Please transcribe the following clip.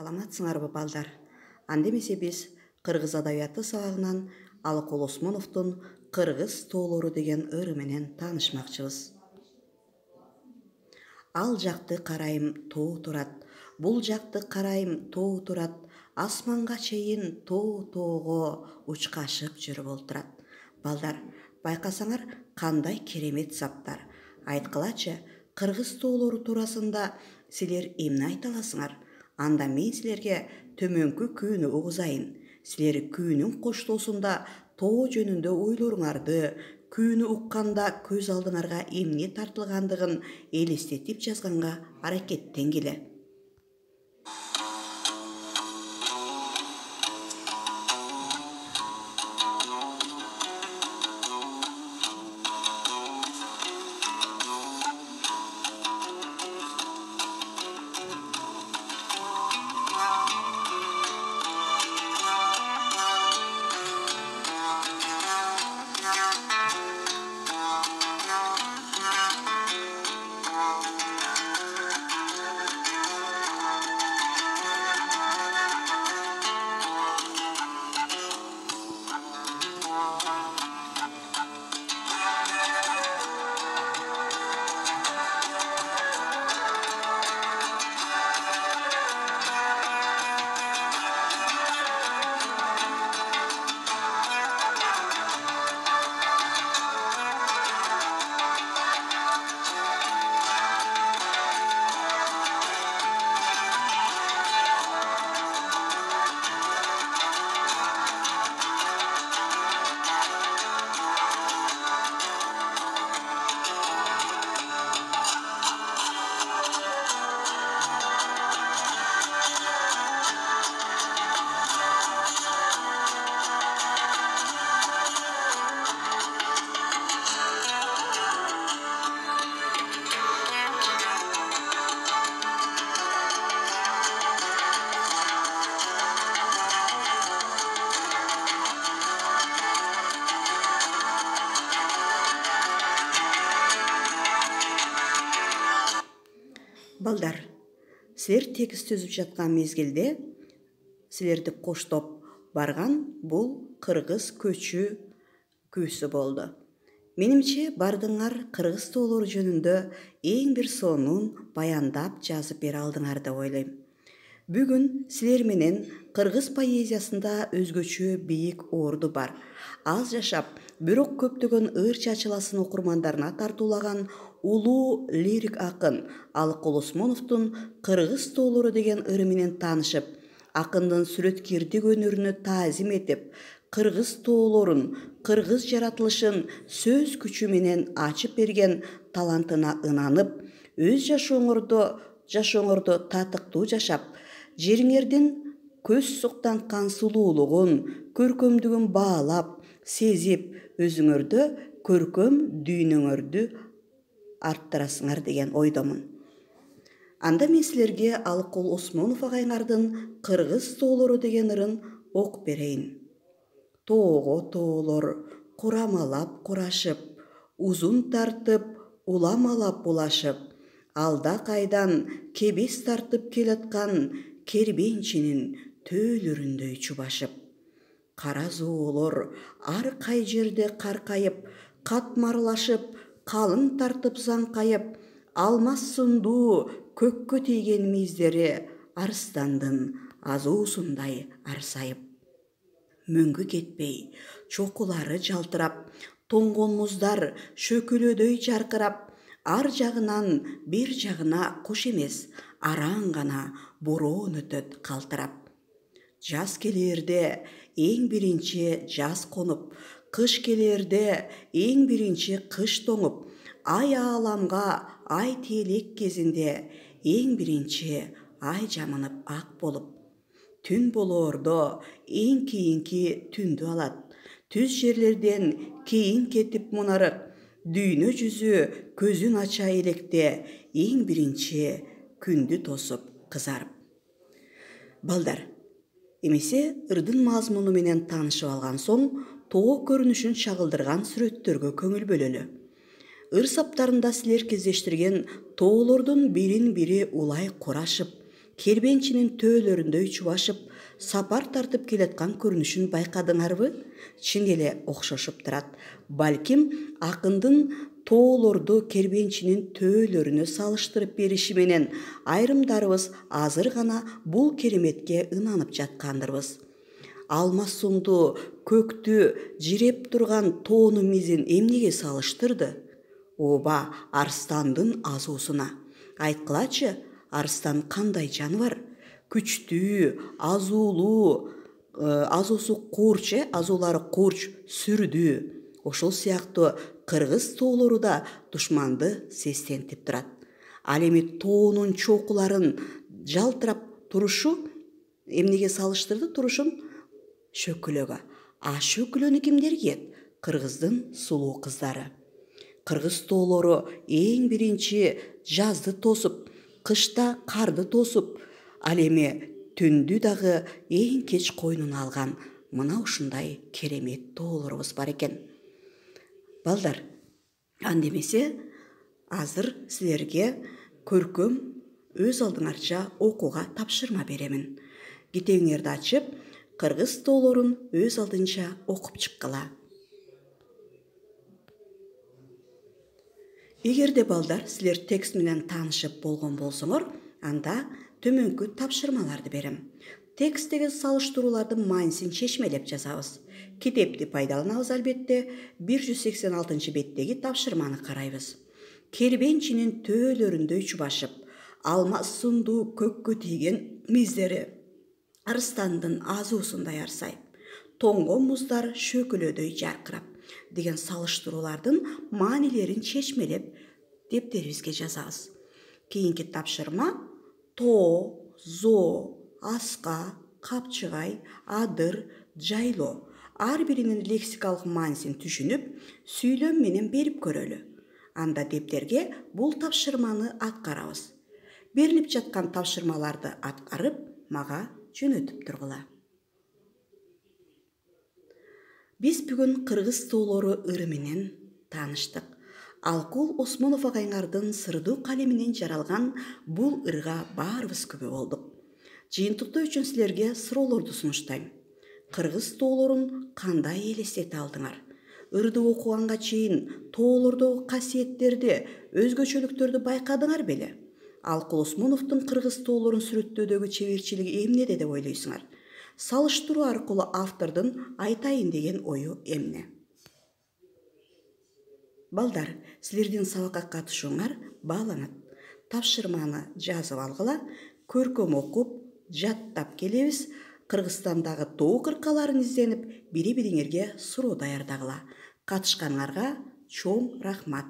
Саламатсыңарбы балдар? Андемесе биз Кыргыз адабияты сабагынан Алыкул Осмоновдун Кыргыз тоолору деген ыры менен таанышмакчыбыз. Ал жакты карайым тоо турат, бул жакты карайым тоо турат, асманга чейин тоого учкашып жүрүп олтурат. Балдар, байкасаңар кандай керемет саптар. Айткылачы, Кыргыз тоолору туурасында силер эмне айта аласыңар? Анда мен силерге төмөнкү күүнү угузайын. Силер күүнүн коштоосунда тоо жөнүндө ойлоруңарды, күүнү укканда көз алдыңарга эмне тартылгандыгын элестетип жазганга аракеттенгиле. Балдар, силер текст түзүп жаткан мезгилде силерди коштоп барган бул кыргыз күүсү болду. Менимче бардыңар кыргыз тоолору жөнүндө эң бир сонун баяндап жазып бере алдыңар деп ойлойм. Бүгүн силер менен кыргыз поэзиясында өзгөчө бийик орду бар. Аз жашап, бирок көптөгөн ыр чачыласын окурмандарына тартуулаган улуу лирик акын Алыкул Осмоновдун Кыргыз тоолору деген ыры менен таанышып, акындын сүрөткердик өнөрүнө таазим этип, кыргыз тоолорун, кыргыз жаратылышын сөз күчү менен ачып берген талантына ынанып, өз жашооңордо татыктуу жашап, жериңердин көз суктанткан сулуулугун, көркөмдүгүн баалап, сезип, өзүңөрдө көркөм дүйнөңөрдү арттырасыңар деген ойдомун. Анда мен силерге Алыкул Осмонов агайыңардын Кыргыз тоолору деген ырын окуп берейин. Тоого тоолор курамалап курашып, узун тартып, уламалап булашып, алда кайдан кебес тартып келаткан кербенчинин төөлөрүндөй чубашып. Кара зоолор ар кай жерде каркайып, катмарлашып, калың тартып заңкайып, алмаз сундуу көккө тийген миздери арстандын азуусундай арсайып. Мөңгү кетпей, чокулары жалтырап, тоңгон муздар шөкөлөдөй жаркырап, ар жагынан бир жагына куш эмес, араң гана бороон өтөт калтырап. Жаз келээрде эң биринчи жаз конуп, кыш келээрде эң биринчи кыш тоңуп, ай ааламга ай тиелек кезинде эң биринчи ай жамынып ак болуп, түн болоордо эң кийинки түндү алат, түз жерлерден кийин кетип мунарык, дүйнө жүзү көзүн ача электе эң биринчи күндү тосуп кызарып. Балдар, эмесе ырдын мазмуну менен таанышып алган соң тоо көрүнүшүн чагылдырган сүрөттөргө көңүл бөлөлү. Ыр саптарында силер кездештирген тоолордун бирин бири улай курашып, кербенчинин төөлөрүндө чубашып, сапар тартып келаткан көрүнүшүн байкадыңарбы? Чын эле окшошуп турат. Балким акындын тоолорду кербенчинин төөлөрүнө салыштырып бериши менен айрымдарыбыз азыр гана бул кереметке ынанып жаткандырбыз. Алмаз сумду көктү жиреп турган тоону мизин эмнеге салыштырды? Ооба, арстандын азуусуна. Айткылачы, арстан кандай жаныбар? Күчтүү, азуулуу, азуусу курч, азуулары курч, сүрдүү. Ошол сыяктуу кыргыз тоолору да душманды сестентип турат. Ал эми тоонун чокуларын жалтырап турушу эмнеге салыштырды турушун? Шөкүлөгө. А шөкүлөнү кимдер кийет? Кыргыздын сулуу кыздары. Кыргыз тоолору эң биринчи жазды тосуп, кышта карды тосуп, ал эми түндү дагы эң кеч койнуна алган мына ушундай керемет тоолорубуз бар экен. Балдар, андемесе азыр силерге көркөм өз алдыңарча окууга тапшырма беремин. Китебиңерди ачып, кыргыз тоолорун өз алдынча окуп чыккыла. Эгерде балдар силер текст менен таанышып болгон болсоңор, анда төмөнкү тапшырмаларды берем. Текстеги салыштыруулардын маанисин чечмелеп жазабыз. Китепти пайдаланабыз албетте. 186 беттеги тапшырманы карайбыз. Кербенчинин төөлөрүндөй чубашып, алмаз сунду көккө тийген миздери арстандын азуусундай арсайып, тоңгон муздар шөкүлөдөй жаркырап деген салыштыруулардын маанилерин чечмелеп дептерибизге жазабыз. Кийинки тапшырма тоо, зоо, аска, капчыгай, адыр, жайлоо ар биринин лексикалык маанисин түшүнүп, сүйлөм менен берип көрөлү. Анда дептерге бул тапшырманы аткарабыз. Берилип жаткан тапшырмаларды аткарып, мага жөнөтүп тургула. Биз бүгүн кыргыз тоолору ыры менен тааныштык. Алкул Осмонов агайыңардын сырдуу калеминен жаралган бул ырга баарыбыз күбө болдук. Жыйынтыктоо үчүн силерге суроолорду сунуштайм. Кыргыз тоолорун кандай элестете алдыңар? Ырды окуганга чейин тоолордогу касиеттерди, өзгөчөлүктөрдү байкадыңар беле? Алкул Осмоновдун кыргыз тоолорун сүрөттөөдөгү чеберчилиги эмнеде деп ойлойсуңар? Салыштыруу аркылуу автордун айтайын деген ою эмне? Балдар, силердин сабакка катышууңар бааланат. Тапшырманы жазып алгыла, көркөм окуп, жаттап келебиз. Кыргызстандагы тоо кыркаларын изденип, бири-бириңерге суроо даярдагыла. Катышканыңарга чоң рахмат.